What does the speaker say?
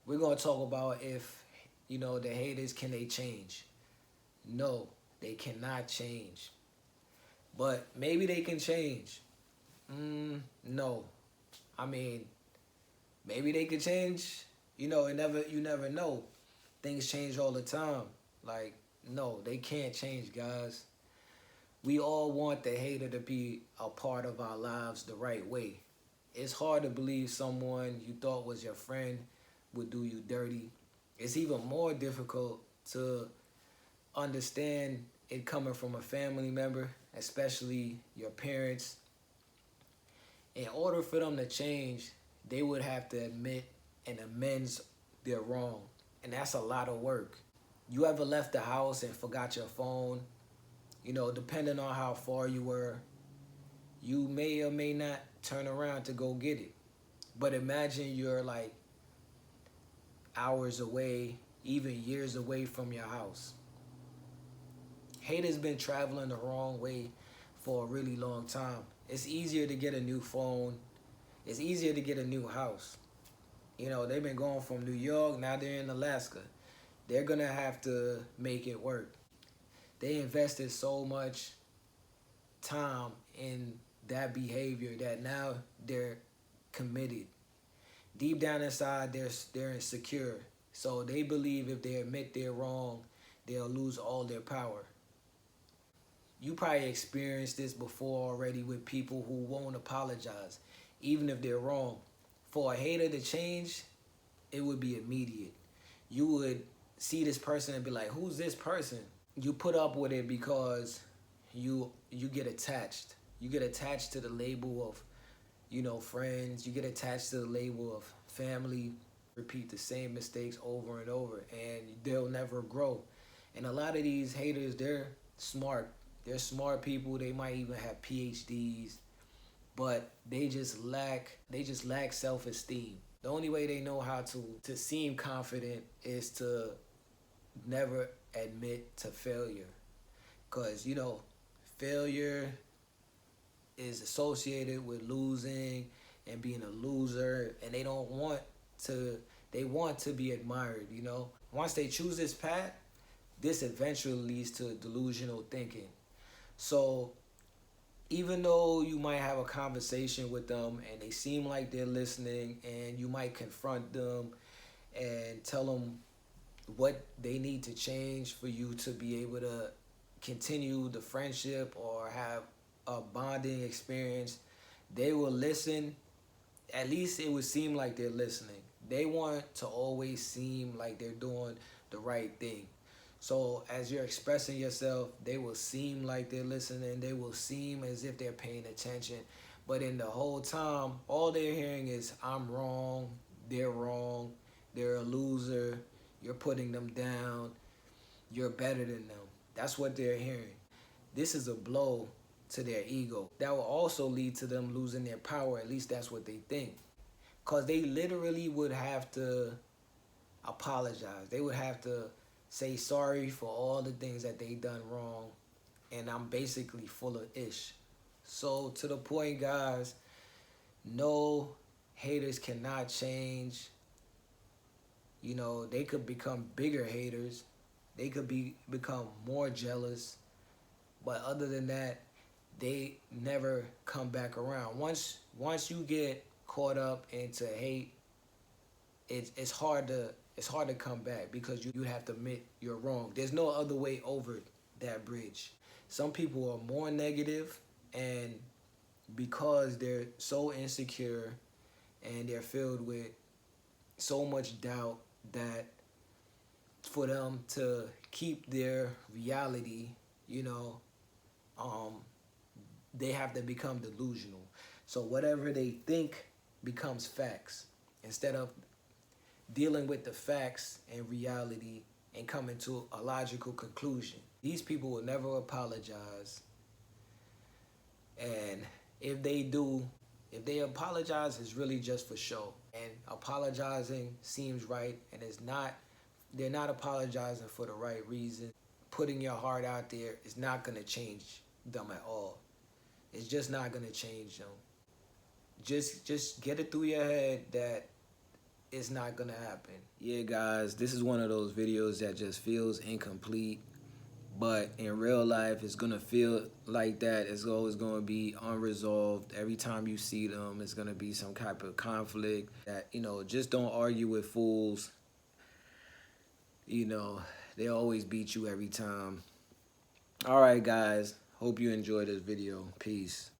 We're gonna talk about if the haters, can they change? No, they cannot change. But maybe they can change. No, I mean maybe they could change. You never know. Things change all the time. Like, no, they can't change, guys. We all want the hater to be a part of our lives the right way. It's hard to believe someone you thought was your friend would do you dirty. It's even more difficult to understand it coming from a family member, especially your parents. In order for them to change, they would have to admit and amends their wrong. And that's a lot of work. You ever left the house and forgot your phone? Depending on how far you were, you may or may not turn around to go get it. But imagine you're like hours away, even years away from your house. Hate has been traveling the wrong way for a really long time. It's easier to get a new phone. It's easier to get a new house. They've been going from New York, now they're in Alaska. They're going to have to make it work. They invested so much time in that behavior that now they're committed. Deep down inside, they're insecure. So they believe if they admit they're wrong, they'll lose all their power. You probably experienced this before already with people who won't apologize, even if they're wrong. For a hater to change, it would be immediate. You would see this person and be like, who's this person? You put up with it because you get attached. You get attached to the label of, friends. You get attached to the label of family. Repeat the same mistakes over and over, and they'll never grow. And a lot of these haters, they're smart. They're smart people. They might even have PhDs, but they just lack self-esteem. The only way they know how to seem confident is to never admit to failure. Because, failure is associated with losing and being a loser, and they want to be admired. Once they choose this path, this eventually leads to delusional thinking. So even though you might have a conversation with them and they seem like they're listening, and you might confront them and tell them what they need to change for you to be able to continue the friendship or have a bonding experience, they will listen. At least it would seem like they're listening. They want to always seem like they're doing the right thing. So as you're expressing yourself, they will seem like they're listening. They will seem as if they're paying attention. But in the whole time, all they're hearing is, I'm wrong, they're a loser, you're putting them down, you're better than them. That's what they're hearing. This is a blow to their ego. That will also lead to them losing their power. At least that's what they think. Because they literally would have to apologize. They would have to say sorry for all the things that they done wrong. And I'm basically full of ish. So to the point, guys, no, haters cannot change. They could become bigger haters. They could become more jealous. But other than that, they never come back around. Once you get caught up into hate, it's hard to come back, because you have to admit you're wrong. There's no other way over that bridge. Some people are more negative, and because they're so insecure and they're filled with so much doubt, that for them to keep their reality, they have to become delusional. So whatever they think becomes facts, instead of dealing with the facts and reality and coming to a logical conclusion. These people will never apologize. And if they do, if they apologize, it's really just for show. And apologizing seems right, and they're not apologizing for the right reason. Putting your heart out there is not going to change them at all. It's just not going to change them. Just get it through your head that it's not gonna happen. Yeah, guys, this is one of those videos that just feels incomplete, but in real life, it's gonna feel like that. It's always gonna be unresolved. Every time you see them, it's gonna be some type of conflict. That, just don't argue with fools. You know, they always beat you every time. All right, guys. Hope you enjoyed this video. Peace.